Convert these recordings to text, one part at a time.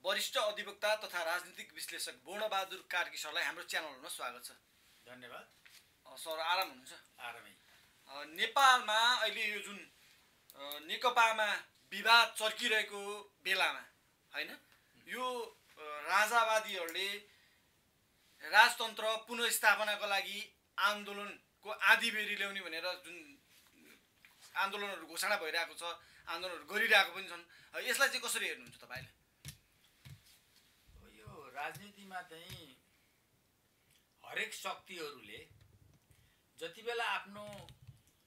वरिष्ठ अधिवक्ता तथा राजनीतिक विश्लेषक पूर्णबहादुर कार्की सरलाई हाम्रो च्यानलमा स्वागत छ। धन्यवाद। सर आराम हुनुहुन्छ? आरामै। नेपालमा अहिले यो जुन नेकपामा विवाद चर्किरहेको बेलामा हैन, यो राजावादीहरूले राजतन्त्र पुनर्स्थापनाको लागि आन्दोलनको आँधीबेहरी ल्याउने भनेर जुन आन्दोलनहरू घोषणा भइरहेको छ, आन्दोलनहरू गरिरहेको पनि छन्, यसलाई चाहिँ कसरी हेर्नुहुन्छ तपाईँले? यो राजनीतिमा चाहिँ हरेक शक्तिहरूले जति बेला आफ्नो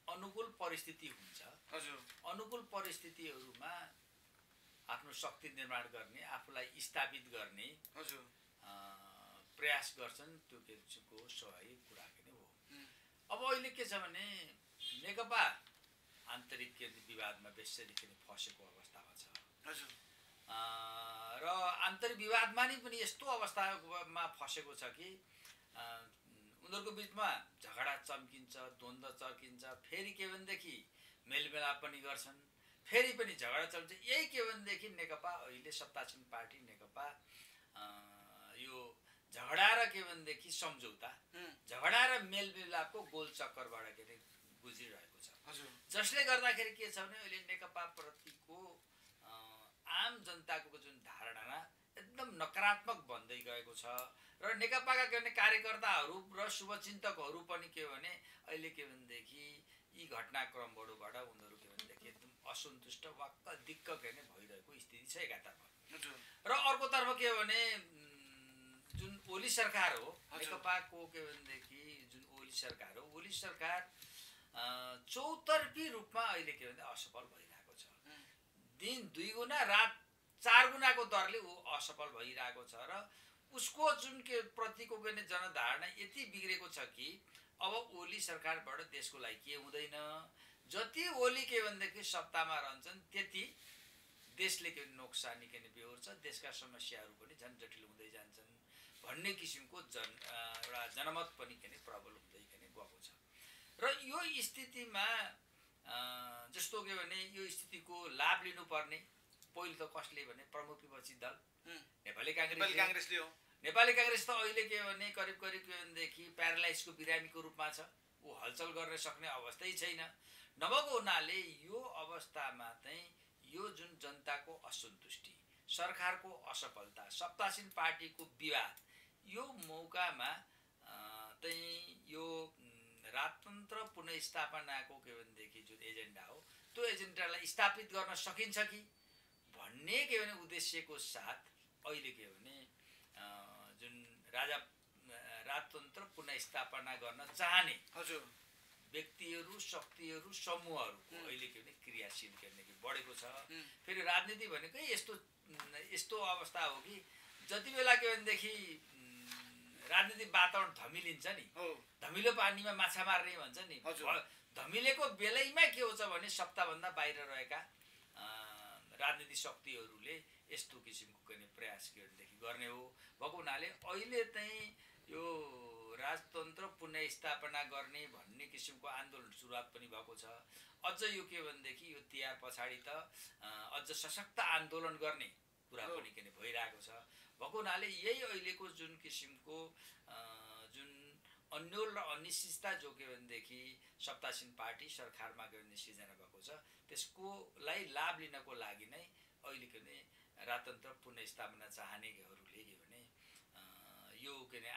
अनुकूल परिस्थिति हुन्छ, हजुर, अनुकूल परिस्थितिहरूमा आफ्नो शक्ति निर्माण गर्ने, आफूलाई स्थापित गर्ने हजुर प्रयास गर्छन्। त्यो केको स्वाभाविक कुरा नै हो। अब अहिले के छ भने नेकपा आन्तरिक विवादमा बेसरी फसेको अवस्थामा छ। हजुर। र आन्तरिक विवादमा नै पनि यस्तो अवस्थामा फसेको छ कि उनीहरूको बिचमा झगडा चम्किन्छ, द्वन्द्व चर्किन्छ, फेरि के भनेदेखि मेलमिलाप पनि गर्छन्, फेरि पनि झगडा चल्छ। यही के भनेदेखि नेकपा अहिले सत्तासीन पार्टी नेकपा यो झगडा र के भनेदेखि सम्झौता, झगडा र मेलमिलापको गोल चक्करबाट के अरे गुजिरहेको छ। जसले गर्दाखेरि के छ भने अहिले नेकपा प्रतिको आम जनताको जुन धारणा एकदम नकारात्मक बन्दै गएको छ र नेकपाका के भने कार्यकर्ताहरू र शुभचिन्तकहरू पनि के भने अहिले के भनेदेखि यी घटनाक्रमबाट उनीहरू के भनेदेखि एकदम असन्तुष्ट वाक्क दिक्क के भने भइरहेको स्थिति छ एकातर्फ। र अर्कोतर्फ के भने जुन ओली सरकार हो, नेकपाको के भनेदेखि जुन ओली सरकार हो, ओली सरकार चौतर्फी रूपमा अहिले के भने असफल भइरहेको छ। दिन 2 गुणा रात 4 गुणाको दरले ऊ असफल भइरहेको छ र उसको जुन के प्रतिको गर्ने जनधारणा यति बिग्रेको छ कि अब ओली सरकारबाट देशको लागि के हुँदैन। जति ओली के भनेदेखि सत्तामा रहन्छन् त्यति देशले के नोक्सानी के बेहोर्छ, देशका समस्याहरू पनि झन् जटिल हुँदै जान्छन् भन्ने किसिमको एउटा जनमत पनि के प्रबल हुँदै के गएको छ। र यो स्थितिमा जस्तो के भने यो स्थितिको लाभ लिनुपर्ने पहिलो त कसले भने प्रमुख विपक्षी दल नेपाली कांग्रेसले हो। नेपाली कांग्रेस त अहिले के भने करिब के भनेदेखि प्यारालाइजको बिरामीको रूपमा छ। ऊ हलचल गर्न सक्ने अवस्थै छैन। नभएको हुनाले यो अवस्थामा चाहिँ यो जुन जनताको असन्तुष्टि, सरकारको असफलता, सत्तासीन पार्टीको विवाद, यो मौकामा चाहिँ यो राजतन्त्र पुनर्स्थापनाको के भनेदेखि जुन एजेन्डा हो त्यो एजेन्डालाई स्थापित गर्न सकिन्छ कि भन्ने के भने उद्देश्यको साथ अहिले के भने जुन राजतन्त्र पुनर्स्थापना गर्न चाहने हजुर व्यक्तिहरू, शक्तिहरू, समूहहरूको अहिले के भने क्रियाशील के भने बढेको छ। फेरि राजनीति भनेकै यस्तो अवस्था हो कि जति बेला के भनेदेखि राजनीतिक वातावरण धमिलिन्छ नि, धमिलो पानीमा माछा मार्ने भन्छ नि, धमिलेको बेलैमा के हुन्छ भने सत्ताभन्दा बाहिर रहेका राजनीतिक शक्तिहरूले यस्तो किसिमको प्रयास गर्ने हो। भएको हुनाले अहिले चाहिँ यो राजतन्त्र पुनर्स्थापना गर्ने भन्ने किसिमको आन्दोलन सुरुवात पनि भएको छ। अझ यो के भनेदेखि यो तिहार पछाडि त अझ सशक्त आन्दोलन गर्ने कुरा पनि के भइरहेको छ। भएको हुनाले यही अहिलेको जुन किसिमको जुन अन्यल र अनिश्चितता जो के भनेदेखि सत्तासीन पार्टी सरकारमा के भने सिर्जना भएको छ, त्यसकोलाई लाभ लिनको लागि नै अहिले के भने राजतन्त्र पुनर्स्थापना चाहनेहरूले के भने यो के भने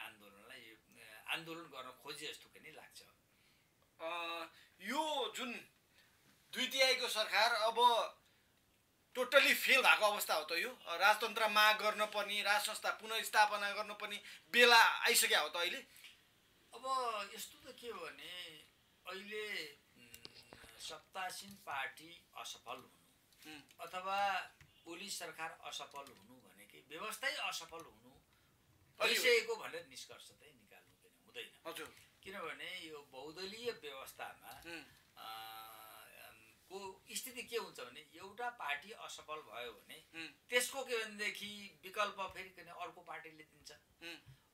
आन्दोलन गर्न खोजे जस्तो के लाग्छ। यो जुन 2/3 सरकार अब टोटली फेल भएको अवस्था हो त। यो राजतन्त्र माग गर्न पर्ने, राज संस्था पुनर्स्थापना गर्न पर्ने बेला आइसक्यो हो त अहिले। अब यस्तो त के हो भने अहिले सत्तासीन पार्टी असफल हुनु अथवा ओली सरकार असफल हुनु भनेकै व्यवस्थै असफल हुनु भइसकेको भनेर निष्कर्ष चाहिँ निकाल्नु हुँदैन। हजुर, किनभने यो बहुदलीय व्यवस्थामा को स्थिति के हुन्छ भने एउटा पार्टी असफल भयो भने त्यसको के भनेदेखि विकल्प फेरि अर्को पार्टीले दिन्छ।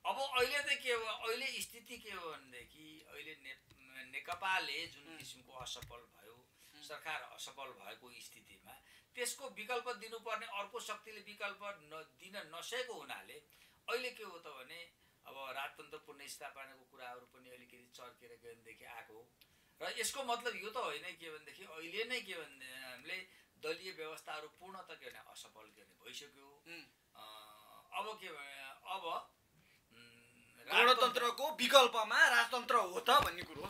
अब अहिले चाहिँ के हो, अहिले स्थिति के हो भनेदेखि अहिले नेकपाले जुन किसिमको असफल भयो, सरकार असफल भएको स्थितिमा त्यसको विकल्प दिनुपर्ने अर्को शक्तिले विकल्प दिन नसकेको हुनाले अहिले के हो त भने अब राजतन्त्र पुनर्स्थापनाको कुराहरू पनि अलिकति चर्केर गएदेखि आएको हो। र यसको मतलब यो त होइन के भनेदेखि अहिले नै के भने हामीले दलीय व्यवस्थाहरू पूर्णत के भने असफल के भने भइसक्यो। अब के भने अब गणतन्त्रको विकल्पमा राजतन्त्र हो त भन्ने कुरो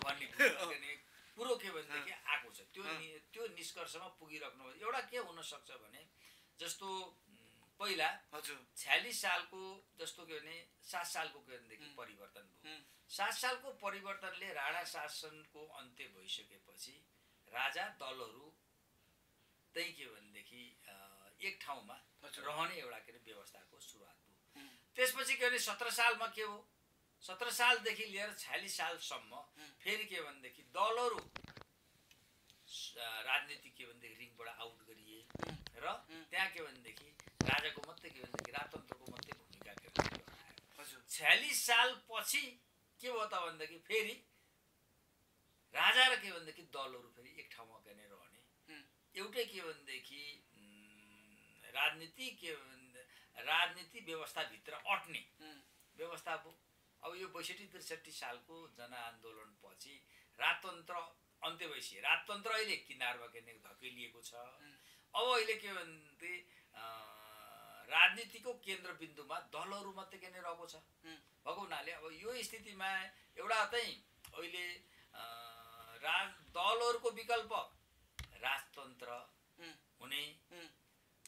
कुरो के भनेदेखि आएको छ। त्यो निष्कर्षमा पुगिराख्नु। एउटा के हुन सक्छ भने जस्तो पहिला 46 सालको जस्तो के भने 7 सालको के भनेदेखि परिवर्तन भयो। 7 सालको परिवर्तनले राणा शासनको अन्त्य भइसकेपछि राजा दलहरू त्यही के भनेदेखि एक ठाउँमा रहने एउटा के व्यवस्थाको सुरुवात भयो। त्यसपछि के भने 17 सालमा के हो 17 सालदेखि लिएर 46 सालसम्म फेरि के भनेदेखि दलहरू राजनीतिक के भनेदेखि रिङबाट आउट गरिए र त्यहाँ के भनेदेखि राजाको मात्रै के भनेदेखि राजतन्त्रको मात्रै भूमिका के भनेदेखि 46 साल पछि के भयो त भनेदेखि फेरि राजा र के भनेदेखि दलहरू फेरि एक ठाउँमा गएर रहने एउटै के भनेदेखि राजनीति व्यवस्थाभित्र अट्ने व्यवस्था भयो। अब यो 62-63 सालको जनआन्दोलन पछि राजतन्त्र अन्त्य भइसक्यो। राजतन्त्र अहिले किनारमा के धकेलिएको छ। अब अहिले के भन्थे राजनीतिको केन्द्रबिन्दुमा दलहरू मात्रै के रहेको छ भएको हुनाले अब यो स्थितिमा एउटा चाहिँ अहिले दलहरूको विकल्प राजतन्त्र हुने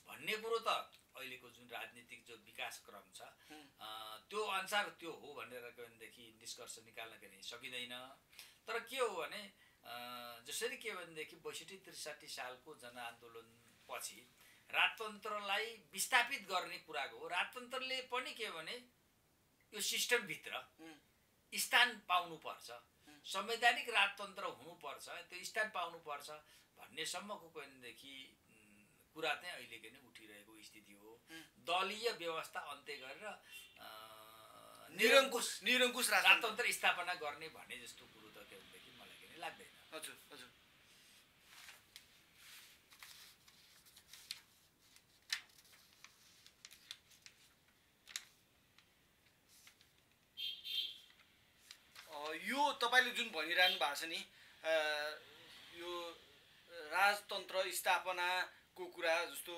भन्ने कुरो त अहिलेको जुन राजनीतिक जो विकास क्रम छ त्यो अनुसार त्यो हो भनेर भनेदेखि निष्कर्ष निकाल्न के सकिँदैन। तर के हो भने जसरी के भनेदेखि 62-63 सालको जनआन्दोलन पछि राजतन्त्रलाई विस्थापित गर्ने कुराको हो। राजतन्त्रले पनि के भने यो सिस्टमभित्र स्थान पाउनुपर्छ, संवैधानिक राजतन्त्र हुनुपर्छ, त्यो स्थान पाउनुपर्छ भन्नेसम्मको भनेदेखि कुरा चाहिँ अहिले के उठिरहेको स्थिति हो। दलीय व्यवस्था अन्त्य गरेर निरङ्कुश राजतन्त्र स्थापना गर्ने भन्ने जस्तो कुरो त के भनेदेखि मलाई के लाग्दैन। हजुर हजुर यो तपाईले जुन भनिरहनु भएको छ नि यो राजतन्त्र स्थापनाको कुरा जस्तो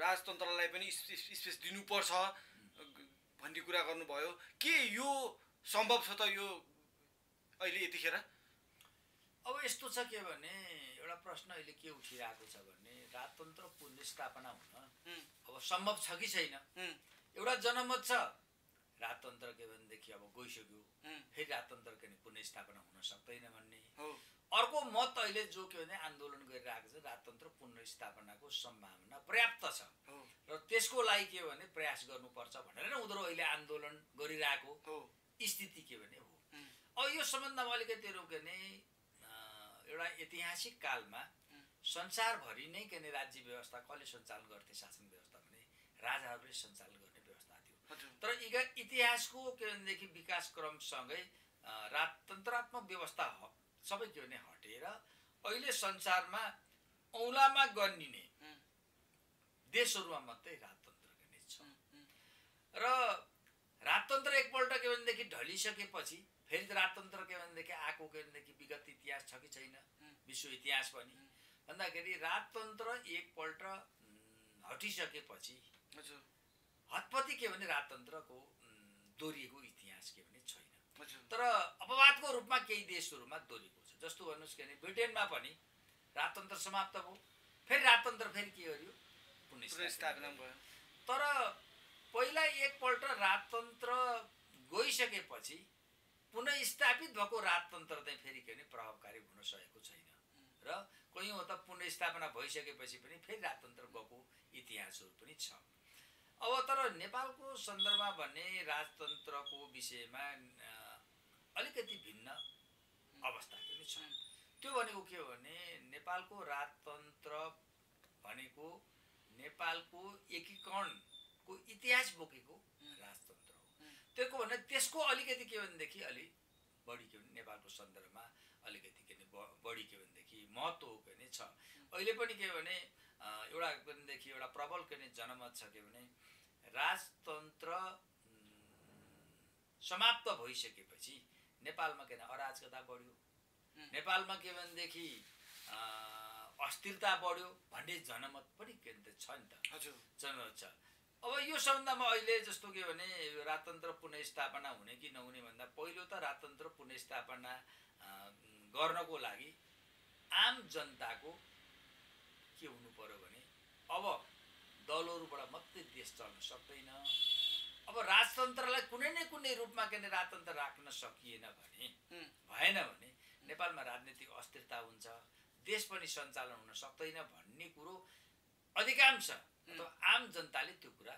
राजतन्त्रलाई पनि स्पेस दिनुपर्छ भन्ने कुरा गर्नुभयो। के यो सम्भव छ त यो अहिले यतिखेर? अब यस्तो छ के भने एउटा प्रश्न अहिले के उठिरहेको छ भने राजतन्त्र पुनर्स्थापना हुन अब सम्भव छ कि छैन। एउटा जनमत छ राजतन्त्र के भनेदेखि अब गइसक्यो फेरि राजतन्त्र के पुनर्स्थापना हुन सक्दैन भन्ने। अर्को मत अहिले जो के भने आन्दोलन गरिरहेको छ राजतन्त्र पुनर्स्थापनाको सम्भावना पर्याप्त छ र त्यसको लागि के भने प्रयास गर्नुपर्छ भनेर नै उनीहरू अहिले आन्दोलन गरिरहेको स्थिति के भने हो। अब यो सम्बन्धमा अलिकति के भने एउटा ऐतिहासिक कालमा संसारभरि नै के राज्य व्यवस्था कसले सञ्चालन गर्थे शासन व्यवस्था भने राजाहरूले सञ्चालन गर्ने व्यवस्था थियो। तर इतिहासको के भनेदेखि विकास क्रमसँगै राजतन्त्रात्मक व्यवस्था सबै के भने हटेर अहिले संसारमा औँलामा गनिने देशहरूमा मात्रै राजतन्त्र गर्ने छ र राजतन्त्र एकपल्ट के भनेदेखि ढलिसकेपछि फेरि राजतन्त्र के भनेदेखि आएको के भनेदेखि विगत इतिहास छ कि छैन विश्व इतिहास पनि भन्दाखेरि राजतन्त्र एकपल्ट हटिसकेपछि हतपति के भने राजतन्त्रको दोहोरिएको इतिहास के भने छैन। तर अपवादको रूपमा केही देशहरूमा दोहोरिएको छ। जस्तो भन्नुहोस् के भने ब्रिटेनमा पनि राजतन्त्र समाप्त भयो फेरि राजतन्त्र फेरि के गर्यो पुनर्स्थापना भयो। तर पहिला एकपल्ट राजतन्त्र गइसकेपछि पुनर्स्थापित भएको राजतन्त्र चाहिँ फेरि के भने प्रभावकारी हुन सकेको छैन र कहीँ हो त पुनर्स्थापना भइसकेपछि पनि फेरि राजतन्त्र गएको इतिहासहरू पनि छ। अब तर नेपालको सन्दर्भमा भन्ने राजतन्त्रको विषयमा अलिकति भिन्न अवस्था पनि छ। त्यो भनेको के हो भने नेपालको राजतन्त्र भनेको नेपालको एकीकरणको इतिहास बोकेको राजतन्त्र हो। त्यसको भने त्यसको अलिकति के भनेदेखि अलि बढी के भने नेपालको सन्दर्भमा अलिकति के भने बढी के भनेदेखि महत्त्व के भने छ। अहिले पनि के भने एउटा भनेदेखि एउटा प्रबल के जनमत छ के भने राजतन्त्र समाप्त भइसकेपछि नेपालमा के अराजकता बढ्यो, नेपालमा के भनेदेखि अस्थिरता बढ्यो भन्ने जनमत पनि के छ नि त। हजुर जनमत छ। अब यो सम्बन्धमा अहिले जस्तो के भने राजतन्त्र पुनर्स्थापना हुने कि नहुने भन्दा पहिलो त राजतन्त्र पुनर्स्थापना गर्नको लागि आम जनताको के हुनु पर्यो भने अब दलहरूबाट मात्रै देश चल्न सक्दैन। अब राजतन्त्रलाई कुनै न कुनै रूपमा के राजतन्त्र राख्न सकिएन भने भएन भने नेपालमा राजनीतिक अस्थिरता हुन्छ, देश पनि सञ्चालन हुन सक्दैन भन्ने कुरो अधिकांश अथवा आम जनताले त्यो कुरा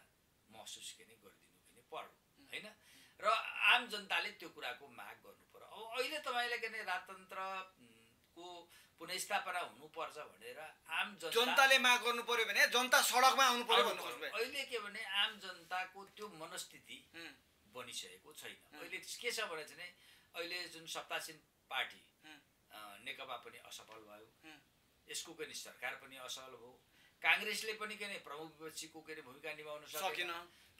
महसुस गरिदिनु पर्यो हैन। र आम जनताले त्यो कुराको माग गर्नु पर्यो। अब अहिले तपाईले के राजतन्त्रको पुनर्स्थापना हुनुपर्छ भनेर आम जनताले माग गर्नु पर्यो भने जनता सडकमा आउनु पर्यो भन्नु खोज्नु। अहिले के भने आम जनताको त्यो मनस्थिति बनिसकेको छैन। अहिले के छ भने चाहिँ अहिले जुन सत्तासीन पार्टी नेकपा पनि असफल भयो, यसको पनि सरकार पनि असफल भयो, कांग्रेसले पनि के प्रमुख विपक्षीको के भूमिका निभाउन सकेन,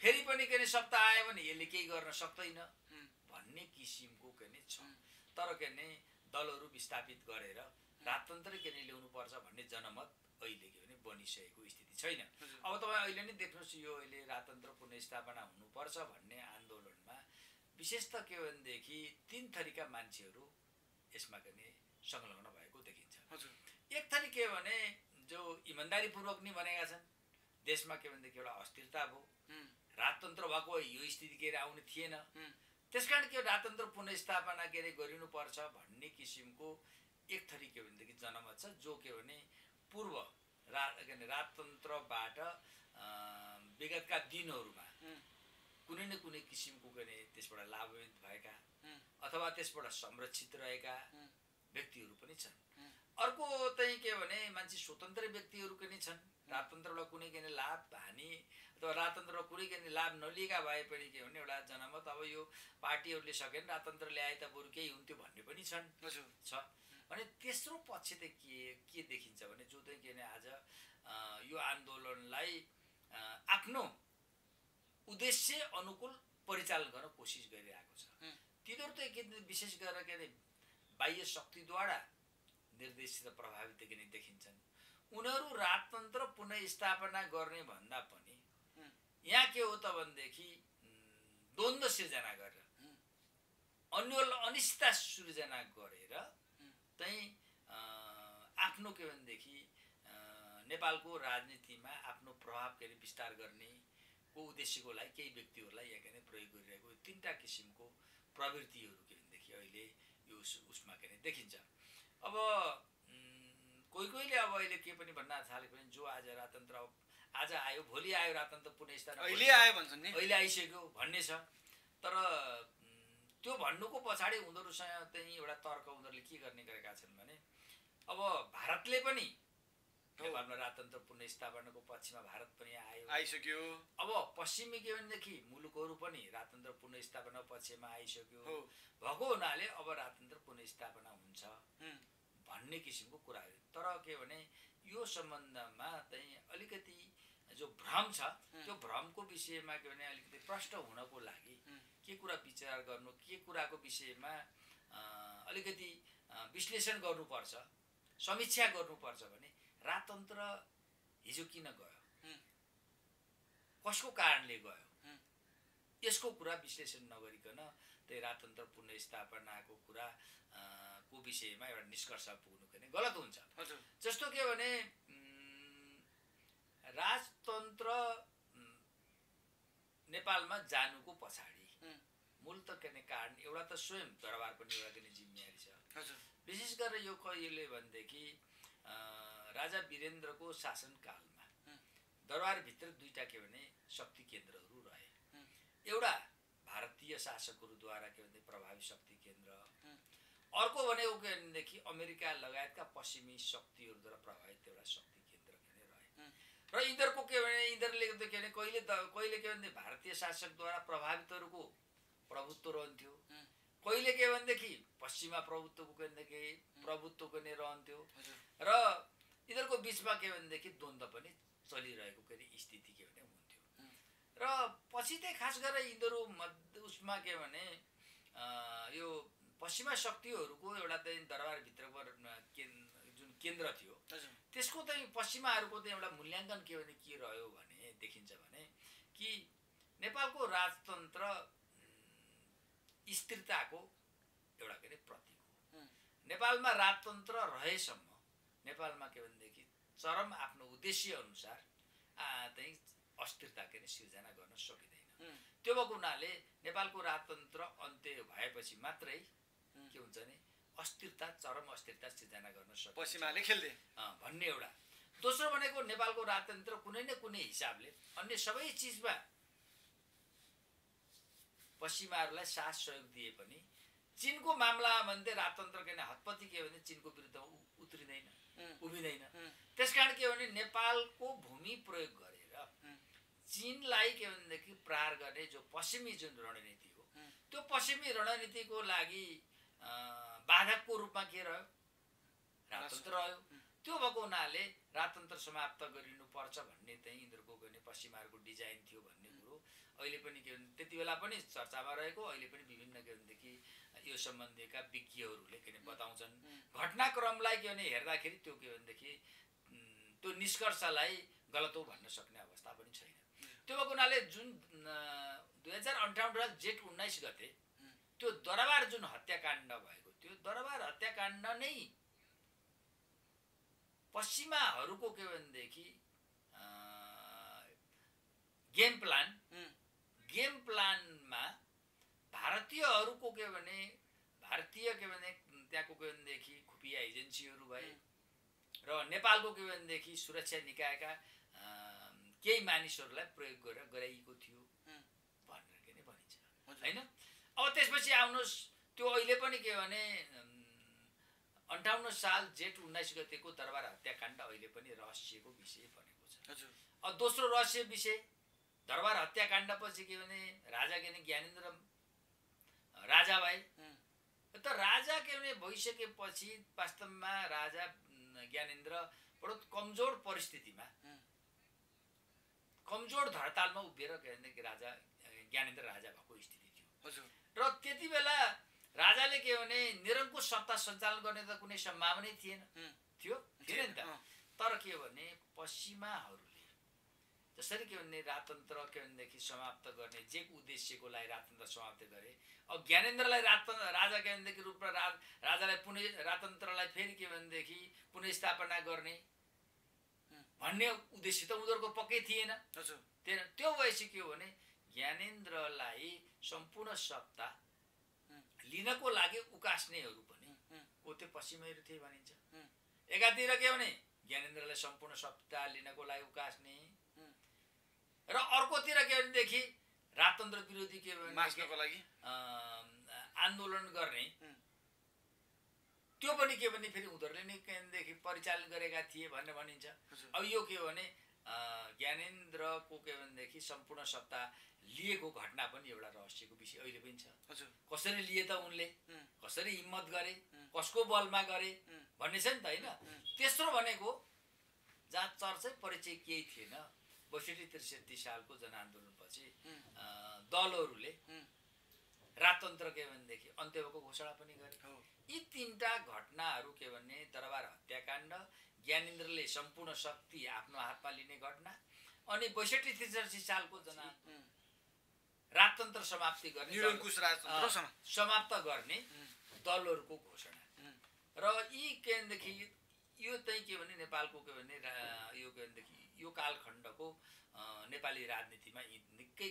फेरि पनि के सत्ता आयो भने यसले केही गर्न सक्दैन भन्ने किसिमको के छ। तर के दलहरू विस्थापित गरेर राजतन्त्र के ल्याउनु पर्छ भन्ने जनमत अहिले के भने बनिसकेको स्थिति छैन। अब तपाईँ अहिले नै देख्नुहोस् यो अहिले राजतन्त्र पुनर्स्थापना हुनुपर्छ भन्ने आन्दोलनमा विशेष त के भनेदेखि तीन थरीका मान्छेहरू यसमा के संलग्न भएको देखिन्छ। एक थरी के भने जो इमानदारीपूर्वक नि भनेका छन्, देशमा के भनेदेखि एउटा अस्थिरता भयो, राजतन्त्र भएको यो स्थिति के आउने थिएन, त्यसकारण के राजतन्त्र पुनर्स्थापना के गरिनुपर्छ भन्ने किसिमको एक थरी के भनेदेखि जनमत छ। जो के भने पूर्व राजतन्त्रबाट विगतका दिनहरूमा कुनै न कुनै किसिमको के त्यसबाट लाभान्वित भएका अथवा त्यसबाट संरक्षित रहेका व्यक्तिहरू पनि छन्। अर्को चाहिँ के भने मान्छे स्वतन्त्र व्यक्तिहरू पनि छन्, राजतन्त्रबाट कुनै के लाभ हानि अथवा राजतन्त्रबाट कुनै के लाभ नलिएका भए पनि के भने एउटा जनमत अब यो पार्टीहरूले सकेन राजतन्त्र ल्याए त बरु केही हुन्थ्यो भन्ने पनि छन् छ। भने तेस्रो पक्ष त के देखिन्छ भने जो चाहिँ के भने आज यो आन्दोलनलाई आफ्नो उद्देश्य अनुकूल परिचालन गर्न कोसिस गरिरहेको छ। तिनीहरू त के विशेष गरेर के बाह्य शक्तिद्वारा निर्देशित प्रभावित के देखिन्छन्। उनीहरू राजतन्त्र पुनर्स्थापना गर्ने भन्दा पनि यहाँ के हो त भनेदेखि द्वन्द्व सिर्जना गरेर अनिश्चितता सृजना गरेर चाहिँ आफ्नो के भनेदेखि नेपालको राजनीतिमा आफ्नो प्रभाव के विस्तार गर्ने को उद्देश्यको लागि केही व्यक्तिहरूलाई यहाँ के प्रयोग गरिरहेको तीनटा किसिमको प्रवृत्तिहरू के भनेदेखि अहिले यो उसमा के देखिन्छ। अब कोहीले अब अहिले के पनि भन्न थालेको पनि जो आज राजतन्त्र आज आयो भोलि आयो राजतन्त्र पुनर्स्थापना अहिले आयो भन्छन् नि, अहिले आइसक्यो भन्ने छ। तर त्यो भन्नुको पछाडि उनीहरूसँग चाहिँ एउटा तर्क उनीहरूले के गर्ने गरेका छन् भने अब भारतले पनि नेपालमा राजतन्त्र पुनर्स्थापनाको पक्षमा भारत पनि आइसक्यो। अब पश्चिमी के भनेदेखि मुलुकहरू पनि राजतन्त्र पुनर्स्थापना पक्षमा आइसक्यो भएको हुनाले अब राजतन्त्र पुनर्स्थापना हुन्छ भन्ने किसिमको कुराहरू। तर के भने यो सम्बन्धमा चाहिँ अलिकति जो भ्रम छ त्यो भ्रमको विषयमा के भने अलिकति प्रष्ट हुनको लागि के कुरा विचार गर्नु, के कुराको विषयमा अलिकति विश्लेषण गर्नुपर्छ, समीक्षा गर्नुपर्छ भने राजतन्त्र हिजो किन गयो, कसको कारणले गयो, यसको कुरा विश्लेषण नगरिकन त्यही राजतन्त्र पुनर्स्थापनाको कुरा को विषयमा एउटा निष्कर्ष पुग्नु पनि गलत हुन्छ। जस्तो के भने राजतन्त्र नेपालमा जानुको पछाडि मूल त के कारण एउटा त स्वयं दरबार पनि एउटा के जिम्मेवारी छ। विशेष गरेर यो कहिले भनेदेखि राजा वीरेन्द्रको शासनकालमा दरबारभित्र दुईटा के भने शक्ति केन्द्रहरू रहे। एउटा भारतीय शासकहरूद्वारा के भने प्रभावी शक्ति केन्द्र, अर्को भनेको के भनेदेखि अमेरिका लगायतका पश्चिमी शक्तिहरूद्वारा प्रभावित एउटा शक्ति केन्द्र के रहे। र यिनीहरूको के भने यिनीहरूले के भने कहिले के भने भारतीय शासकद्वारा प्रभावितहरूको प्रभुत्व रहन्थ्यो, कहिले के भनेदेखि पश्चिमा प्रभुत्वको के भनेदेखि प्रभुत्वको नै रहन्थ्यो। र यिनीहरूको बिचमा के भनेदेखि द्वन्द्व पनि चलिरहेको के अरे स्थिति के भने हुन्थ्यो। र पछि चाहिँ खास गरेर यिनीहरू उसमा के भने यो पश्चिमा शक्तिहरूको एउटा चाहिँ दरबारभित्रको जुन केन्द्र थियो त्यसको चाहिँ पश्चिमाहरूको चाहिँ एउटा मूल्याङ्कन के भने के रह्यो भने देखिन्छ भने कि नेपालको राजतन्त्र स्थिरताको एउटा के अरे प्रतीक हो। नेपालमा राजतन्त्र रहेसम्म नेपालमा के भनेदेखि चरम आफ्नो उद्देश्य अनुसार चाहिँ अस्थिरता के सिर्जना गर्न सकिँदैन। त्यो भएको हुनाले नेपालको राजतन्त्र अन्त्य भएपछि मात्रै के हुन्छ भने अस्थिरता चरम अस्थिरता सिर्जना गर्न सकिन्छ पश्चिमाले खेल्दै भन्ने एउटा। दोस्रो भनेको नेपालको राजतन्त्र कुनै न कुनै हिसाबले अन्य सबै चिजमा पश्चिमाहरूलाई साथ सहयोग दिए पनि चीनको मामलामा भन्दै राजतन्त्र के हतपति के भने चीनको विरुद्ध उत्रिँदैन उभिँदैन। त्यसकारण के भने नेपालको भूमि प्रयोग गरेर चीनलाई के भनेदेखि प्रहार गर्ने जो पश्चिमी जुन रणनीति हो त्यो पश्चिमी रणनीतिको लागि बाधकको रूपमा के रह्यो राजतन्त्र रह्यो। त्यो भएको हुनाले राजतन्त्र समाप्त गरिनुपर्छ भन्ने चाहिँ यिनीहरूको गर्ने पश्चिमाहरूको डिजाइन थियो भन्ने कुरो अहिले पनि के भने त्यति बेला पनि चर्चामा रहेको अहिले पनि विभिन्न के भनेदेखि यो सम्बन्धीका विज्ञहरूले के भने बताउँछन्। घटनाक्रमलाई के भने हेर्दाखेरि त्यो के भनेदेखि त्यो निष्कर्षलाई गलत हो भन्न सक्ने अवस्था पनि छैन। त्यो भएको हुनाले जुन 2058 जेठ 19 गते त्यो दरबार जुन हत्याकाण्ड भएको त्यो दरबार हत्याकाण्ड नै पश्चिमाहरूको के भनेदेखि गेम प्लानमा भारतीयहरूको के भने भारतीय के भने त्यहाँको के भनेदेखि खुफिया एजेन्सीहरू भए र नेपालको के भनेदेखि सुरक्षा निकायका केही मानिसहरूलाई प्रयोग गरेर गराइएको थियो भनेर के नै भनिन्छ हैन। अब त्यसपछि आउनुहोस् त्यो अहिले पनि के भने 58 साल जेठ 19 गतेको दरबार हत्याकाण्ड अहिले पनि रहस्यको विषय बनेको छ। अब दोस्रो रहस्य विषय दरबार हत्याकाण्ड पछि के भने राजा के ज्ञानेन्द्र राजा भए त राजा के भने भइसकेपछि वास्तवमा राजा ज्ञानेन्द्र बडो कमजोर परिस्थितिमा कमजोर धरतालमा उभिएर के भने राजा ज्ञानेन्द्र राजा भएको स्थिति थियो र त्यति बेला राजाले के भने निरङ्कुश सत्ता सञ्चालन गर्ने त कुनै सम्भावना थिएन थिएन नि त। तर के भने पश्चिमाहरूले जसरी के भने राजतन्त्र के भनेदेखि समाप्त गर्ने जे उद्देश्यको लागि राजतन्त्र समाप्त गरे अब ज्ञानेन्द्रलाई राजा के भनेदेखि रूपमा राजालाई पुनः राजतन्त्रलाई फेरि के भनेदेखि पुनर्स्थापना गर्ने भन्ने उद्देश्य त उनीहरूको पक्कै थिएन। त्यो भएपछि के हो भने ज्ञानेन्द्रलाई सम्पूर्ण सत्ता लिनको लागि उकास्नेहरू पनि त्यो पश्चिमैहरू थिए भनिन्छ। एकातिर के भने ज्ञानेन्द्रलाई सम्पूर्ण सत्ता लिनको लागि उकास्ने र अर्कोतिर के भनेदेखि राजतन्त्र विरोधी के मास्नको लागि आन्दोलन गर्ने त्यो पनि के भने फेरि उनीहरूले नै के भनेदेखि परिचालन गरेका थिए भनेर भनिन्छ। अब यो के हो भने ज्ञानेन्द्रको के भनेदेखि सम्पूर्ण सत्ता लिएको घटना पनि एउटा रहस्यको विषय अहिले पनि छ। कसरी लिए त उनले कसरी हिम्मत गरे कसको बलमा गरे भन्ने छ नि त हैन। तेस्रो भनेको जहाँ चर्चै परिचय केही थिएन 62-63 सालको जनआन्दोलनपछि दलहरूले राजतन्त्र के भनेदेखि अन्त्य भएको घोषणा पनि गरे। यी तीनटा घटनाहरू के भन्ने दरबार हत्याकाण्ड ज्ञानेन्द्रले सम्पूर्ण शक्ति आफ्नो हातमा लिने घटना अनि 62-63 सालको राजतन्त्र समाप्ति गर्ने निरङ्कुश राजतन्त्र समाप्त गर्ने दलहरूको घोषणा र यी के भनेदेखि यो चाहिँ के भने नेपालको के भने यो के भनेदेखि यो कालखण्डको नेपाली राजनीतिमा निकै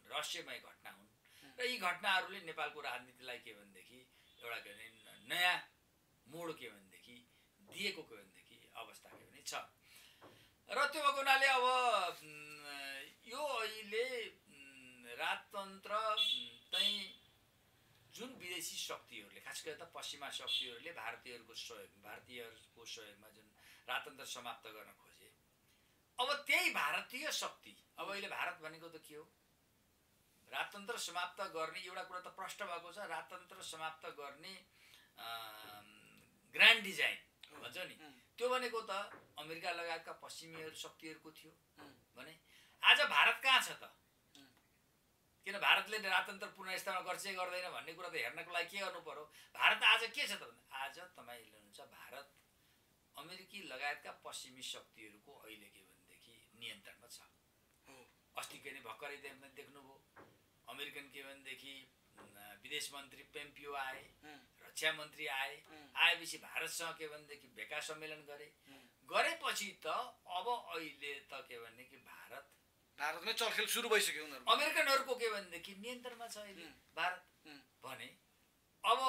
रहस्यमय घटना हुन् र यी घटनाहरूले नेपालको राजनीतिलाई के भनेदेखि एउटा के भने नयाँ मोड के भनेदेखि दिएको के भनेदेखि अवस्था के भने छ। र त्यो भएको हुनाले अब यो अहिले राजतन्त्र चाहिँ जुन विदेशी शक्तिहरूले खास गरेर त पश्चिमा शक्तिहरूले भारतीयहरूको सहयोगमा जुन राजतन्त्र समाप्त गर्न खोजे अब त्यही भारतीय शक्ति अब अहिले भारत भनेको त के हो राजतन्त्र समाप्त गर्ने एउटा कुरा त प्रश्न भएको छ। राजतन्त्र समाप्त गर्ने ग्रान्ड डिजाइन भन्छ नि त्यो भनेको त अमेरिका लगायतका पश्चिमी शक्तिहरूको थियो भने आज भारत कहाँ छ त किन भारतले राजतन्त्र पुनर्स्थापना गर्छ गर्दैन भन्ने कुरा त हेर्नको लागि के गर्नु पर्यो भारत आज के छ त भने आज तपाईँ हेर्नुहुन्छ भारत अमेरिकी लगायतका पश्चिमी शक्तिहरूको अहिले के भनेदेखि नियन्त्रणमा छ अस्ति के नि भर्खरै देख्नुभयो अमेरिकन के भनेदेखि विदेश मन्त्री पेम्पियो आए रक्षा मन्त्री आएपछि भारतसँग के भनेदेखि भेका सम्मेलन गरेपछि त अब अहिले त के भनेदेखि भारतमै चलखेल सुरु भइसक्यो उनीहरू अमेरिकनहरूको के भनेदेखि नियन्त्रणमा छ अहिले भारत भने अब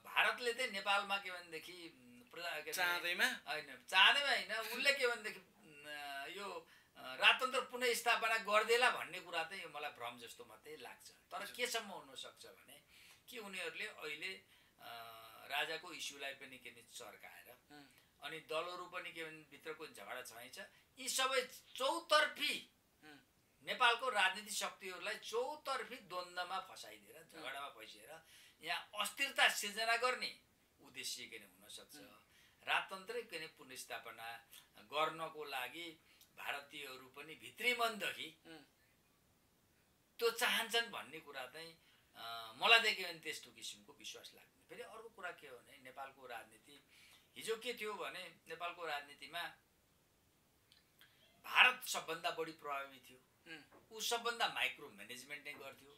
भारतले चाहिँ नेपालमा के भनेदेखि चाहँदैमा होइन उसले के भनेदेखि यो राजतन्त्र पुनर्स्थापना गर्देला भन्ने कुरा चाहिँ मलाई भ्रम जस्तो मात्रै लाग्छ तर केसम्म हुनसक्छ भने कि उनीहरूले अहिले राजाको इस्युलाई पनि के चर्काएर अनि दलहरू पनि के भने भित्रको झगडा छँदैछ यी सबै चौतर्फी नेपालको राजनीतिक शक्तिहरूलाई चौतर्फी द्वन्द्वमा फसाइदिएर झगडामा फैसिएर यहाँ अस्थिरता सिर्जना गर्ने उद्देश्य के हुनसक्छ राजतन्त्रै के पुनर्स्थापना गर्नको लागि भारतीयहरू पनि भित्री मनदेखि त्यो चाहन्छन् भन्ने कुरा चाहिँ मलाई देखियो भने त्यस्तो किसिमको विश्वास लाग्दैन फेरि अर्को कुरा के हो भने नेपालको राजनीति हिजो के थियो भने नेपालको राजनीतिमा भारत सबभन्दा बढी प्रभावी थियो ऊ सबभन्दा माइक्रो म्यानेजमेन्ट नै गर्थ्यो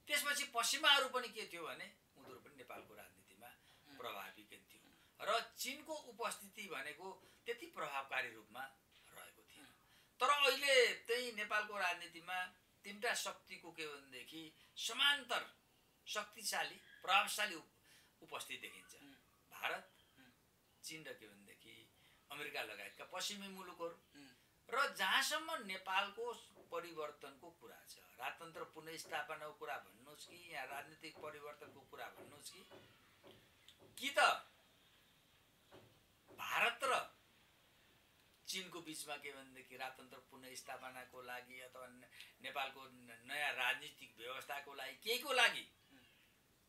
त्यसपछि पश्चिमाहरू पनि के थियो भने उनीहरू पनि नेपालको राजनीतिमा प्रभावी के थियो र चीनको उपस्थिति भनेको त्यति प्रभावकारी रूपमा रहेको थिएन तर अहिले त्यही नेपालको राजनीतिमा तीनटा शक्तिको के भनेदेखि समान्तर शक्तिशाली प्रभावशाली उपस्थिति देखिन्छ भारत चीन र के भनेदेखि अमेरिका लगायतका पश्चिमी मुलुकहरू र जहाँसम्म नेपालको परिवर्तनको कुरा छ राजतन्त्र पुनर्स्थापनाको कुरा भन्नुहोस् कि यहाँ राजनीतिक परिवर्तनको कुरा भन्नुहोस् कि त भारत र चीनको बीचमा के भनेदेखि राजतन्त्र पुनर्स्थापनाको लागि अथवा नेपालको नयाँ राजनीतिक व्यवस्थाको लागि केहीको लागि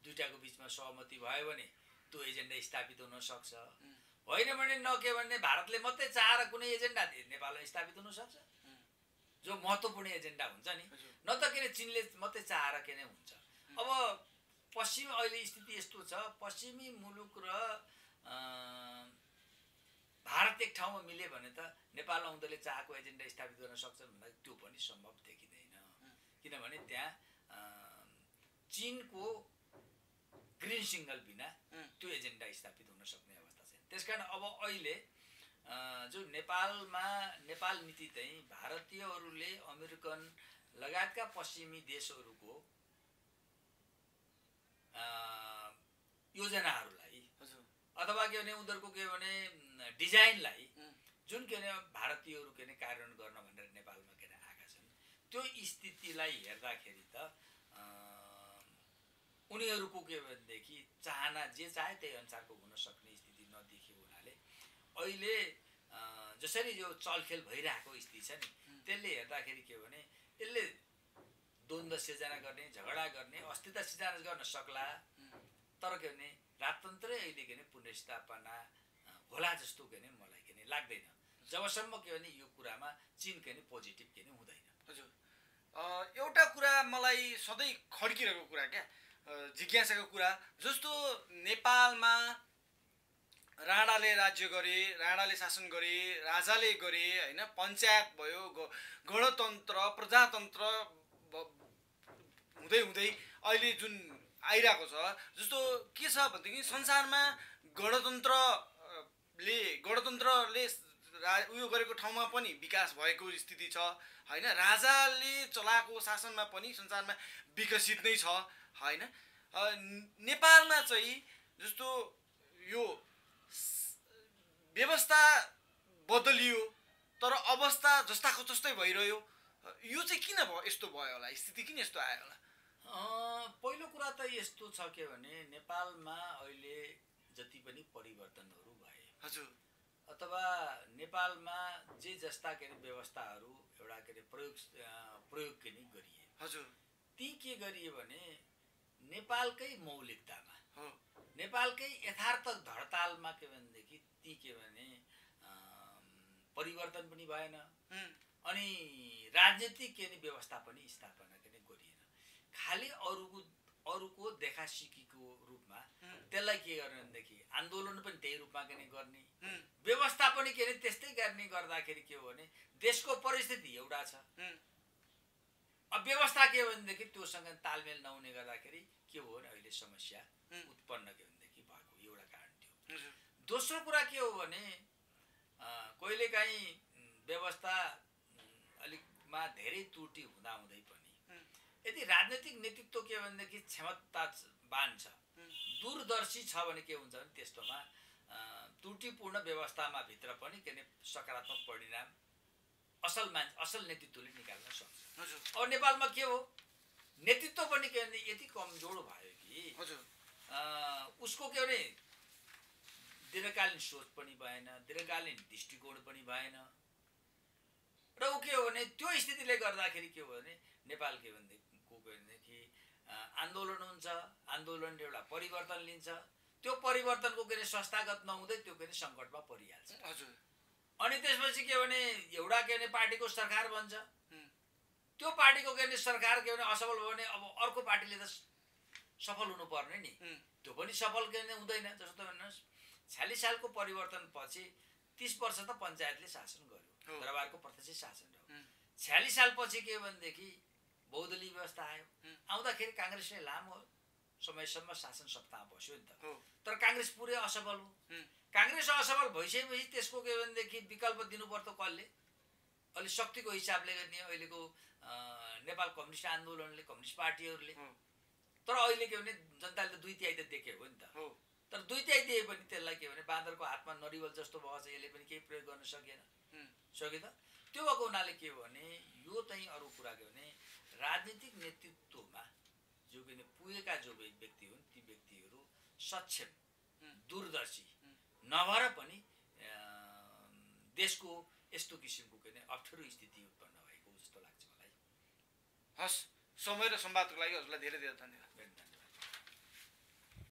दुईटाको बीचमा सहमति भयो भने त्यो एजेन्डा स्थापित हुन सक्छ होइन भने न के भने भारतले मात्रै चाहेर कुनै एजेन्डा नेपालमा स्थापित हुन सक्छ जो महत्त्वपूर्ण एजेन्डा हुन्छ नि न त के चीनले मात्रै चाहेर के नै हुन्छ अब पश्चिम अहिले स्थिति यस्तो छ पश्चिमी मुलुक र भारत एक ठाउँमा मिल्यो भने त नेपालमा उनीहरूले चाहेको एजेन्डा स्थापित गर्न सक्छन् भन्दा त्यो पनि सम्भव देखिँदैन किनभने त्यहाँ चीनको ग्रिन सिग्नल बिना त्यो एजेन्डा स्थापित हुन सक्ने अवस्था छैन त्यसकारण अब अहिले जो नेपाल नीति चाहिँ भारतीयहरूले अमेरिकन लगायतका पश्चिमी देशहरूको योजनाहरूलाई अथवा के भने उनीहरूको के भने डिजाइनलाई जुन के भने भारतीयहरू के भने कार्यान्वयन गर्न भनेर नेपालमा के आएका छन् त्यो स्थितिलाई हेर्दाखेरि त उनीहरूको के भनेदेखि चाहना जे चाहे त्यही अनुसारको हुन सक्ने स्थिति नदेखिएको हुनाले अहिले जसरी यो चलखेल भइरहेको स्थिति छ नि त्यसले हेर्दाखेरि के भने यसले द्वन्द्व सिर्जना गर्ने झगडा गर्ने अस्थिरता सिर्जना गर्न सक्ला तर के भने राजतन्त्रै अहिले के भने पुनर्स्थापना होला जस्तो के भने मलाई के भने लाग्दैन जबसम्म के भने यो कुरामा चीन के भने पोजिटिभ के भने हुँदैन हजुर एउटा कुरा मलाई सधैँ खड्किरहेको कुरा क्या जिज्ञासाको कुरा जस्तो नेपालमा राणाले राज्य गरे राणाले शासन गरे राजाले गरे होइन पञ्चायत भयो गणतन्त्र प्रजातन्त्र हुँदै हुँदै अहिले जुन आइरहेको छ जस्तो के छ भनेदेखि संसारमा गणतन्त्रले उयो गरेको ठाउँमा पनि विकास भएको स्थिति छ होइन राजाले चलाएको शासनमा पनि संसारमा विकसित नै छ होइन नेपालमा चाहिँ जस्तो यो व्यवस्था बदलियो तर अवस्था जस्ताको जस्तै भइरह्यो यो चाहिँ किन भयो यस्तो भयो होला स्थिति किन यस्तो आयो होला पहिलो कुरा त यस्तो छ के भने नेपालमा अहिले जति पनि परिवर्तनहरू भए हजुर अथवा नेपालमा जे जस्ता के व्यवस्थाहरू एउटा के प्रयोग के गरिए हजुर ती के गरिए भने नेपालकै मौलिकतामा नेपालकै यथार्थ धडतालमा के भनेदेखि ती के भने परिवर्तन पनि भएन अनि राजनीतिक के नि व्यवस्था पनि स्थापना के नि गरिएन। खालि अरूको देखासिकीको रूपमा त्यसलाई के गर्ने भनेदेखि आन्दोलन पनि त्यही रूपमा के नि गर्ने, व्यवस्था पनि के नि त्यस्तै गर्ने गर्दाखेरि के हो भने देशको परिस्थिति एउटा छ। अब व्यवस्था के हो भनेदेखि त्योसँग तालमेल नहुने गर्दाखेरि के हो भने अहिले समस्या उत्पन्न के भनेदेखि भएको एउटा कारण थियो। दोस्रो कुरा के हो भने कहिलेकाहीँ व्यवस्था अलिकमा धेरै त्रुटि हुँदाहुँदै पनि यदि राजनैतिक नेतृत्व के भनेदेखि क्षमतावान छ, दूरदर्शी छ भने के हुन्छ भने त्यस्तोमा त्रुटिपूर्ण व्यवस्थामा भित्र पनि के सकारात्मक परिणाम असल नेतृत्वले निकाल्न सक्छ। अब नेपालमा के हो नेतृत्व पनि के भने यति कमजोर भयो कि उसको के भने दीर्घकालीन सोच पनि भएन, दीर्घकालीन दृष्टिकोण पनि भएन र ऊ के हो भने त्यो स्थितिले गर्दाखेरि के हो भने नेपाल के भनेदेखि आन्दोलन हुन्छ, आन्दोलनले एउटा परिवर्तन लिन्छ, त्यो परिवर्तनको के संस्थागत नहुँदै त्यो के सङ्कटमा परिहाल्छ। अनि त्यसपछि के भने एउटा के भने पार्टीको सरकार बन्छ, त्यो पार्टीको के भने सरकार के भने असफल भयो भने अब अर्को पार्टीले त सफल हुनुपर्ने नि, त्यो पनि सफल के भने हुँदैन। जस्तो भन्नुहोस् 46 सालको परिवर्तन पछि 30 वर्ष त पञ्चायतले शासन गर्यो, दरबारको प्रत्यक्ष शासन रह्यो। 46 सालपछि के भनेदेखि बहुदलीय व्यवस्था आयो, आउँदाखेरि काङ्ग्रेसले लामो समयसम्म शासन सत्तामा बस्यो नि त, तर काङ्ग्रेस पुरै असफल हो। काङ्ग्रेस असफल भइसकेपछि त्यसको के भनेदेखि विकल्प दिनुपर्छ कसले, अलि शक्तिको हिसाबले गर्ने अहिलेको नेपाल कम्युनिस्ट आन्दोलनले, कम्युनिस्ट पार्टीहरूले। तर अहिले के भने जनताले त 2/3 त देख्यो हो नि त, तर 2/3 दिए पनि त्यसलाई के भने बाँदरको हातमा नरिवल जस्तो भएको छ, यसले पनि केही प्रयोग गर्न सकेन सक्यो त। त्यो भएको हुनाले के हो भने यो चाहिँ अरू कुरा के भने राजनीतिक नेतृत्वमा जो के पुगेका जो व्यक्ति हुन् ती व्यक्तिहरू सक्षम दूरदर्शी नभएर पनि देशको यस्तो किसिमको के अप्ठ्यारो स्थिति उत्पन्न भएको जस्तो लाग्छ मलाई। हस्, समय र संवादको लागि हजुरलाई धेरै धेरै धन्यवाद।